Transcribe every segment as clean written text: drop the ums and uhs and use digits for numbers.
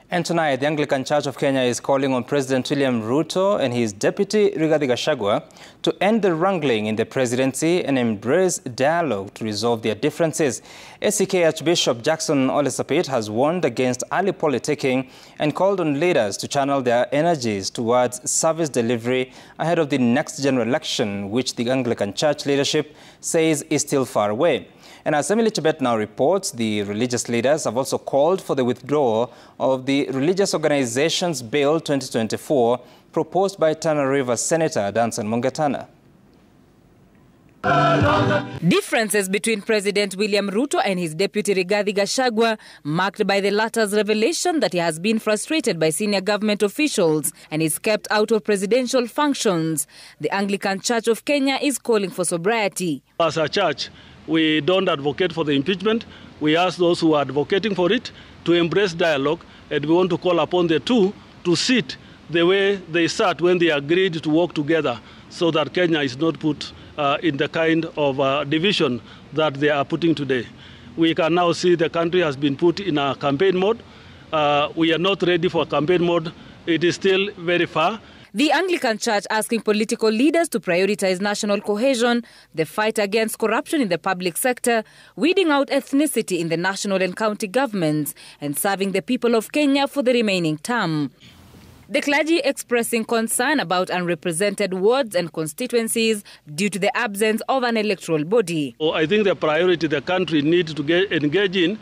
And tonight, the Anglican Church of Kenya is calling on President William Ruto and his deputy Gachagua to end the wrangling in the presidency and embrace dialogue to resolve their differences. ACK Archbishop Jackson Ole Sapit has warned against early politicking and called on leaders to channel their energies towards service delivery ahead of the next general election, which the Anglican Church leadership says is still far away. And as Emily Chebet now reports, the religious leaders have also called for the withdrawal of the Religious Organizations Bill 2024 proposed by Tana River Senator Danson Mungatana. Differences between President William Ruto and his deputy Rigathi Gachagua, marked by the latter's revelation that he has been frustrated by senior government officials and is kept out of presidential functions. The Anglican Church of Kenya is calling for sobriety. As a church, we don't advocate for the impeachment. We ask those who are advocating for it to embrace dialogue, and we want to call upon the two to sit the way they sat when they agreed to work together, so that Kenya is not put in the kind of division that they are putting today. We can now see the country has been put in a campaign mode. We are not ready for campaign mode. It is still very far. The Anglican Church asking political leaders to prioritize national cohesion, the fight against corruption in the public sector, weeding out ethnicity in the national and county governments, and serving the people of Kenya for the remaining term. The clergy expressing concern about unrepresented wards and constituencies due to the absence of an electoral body. I think the priority the country needs to engage in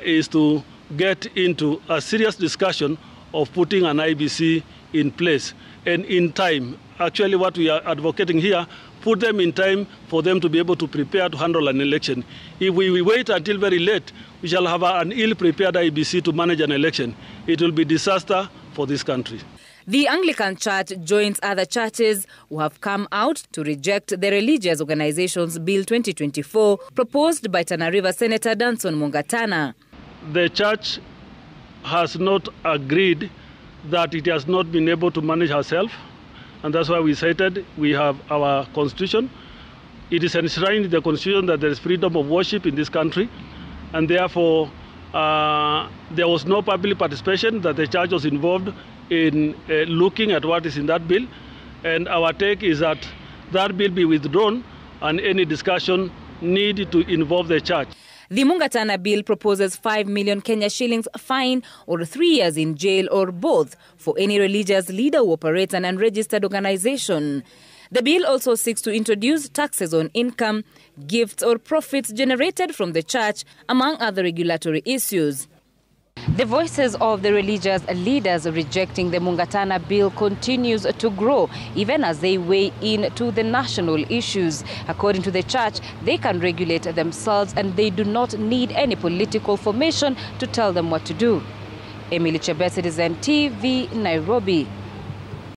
is to get into a serious discussion of putting an IBC in place and in time. Actually, what we are advocating here, put them in time for them to be able to prepare to handle an election. If we wait until very late, we shall have an ill-prepared IBC to manage an election. It will be disaster for this country. The Anglican Church joins other churches who have come out to reject the Religious Organizations Bill 2024 proposed by Tana River Senator Danson Mungatana. The church has not agreed that it has not been able to manage herself, and that's why we cited we have our constitution. It is enshrined in the constitution that there is freedom of worship in this country, and therefore there was no public participation, that the church was involved in looking at what is in that bill, and our take is that that bill be withdrawn and any discussion need to involve the church. The Mungatana bill proposes 5 million Kenya shillings fine or 3 years in jail or both for any religious leader who operates an unregistered organization. The bill also seeks to introduce taxes on income, gifts or profits generated from the church, among other regulatory issues. The voices of the religious leaders rejecting the Mungatana bill continues to grow, even as they weigh in to the national issues. According to the church, they can regulate themselves and they do not need any political formation to tell them what to do. Emily Chebet, Citizen TV, Nairobi.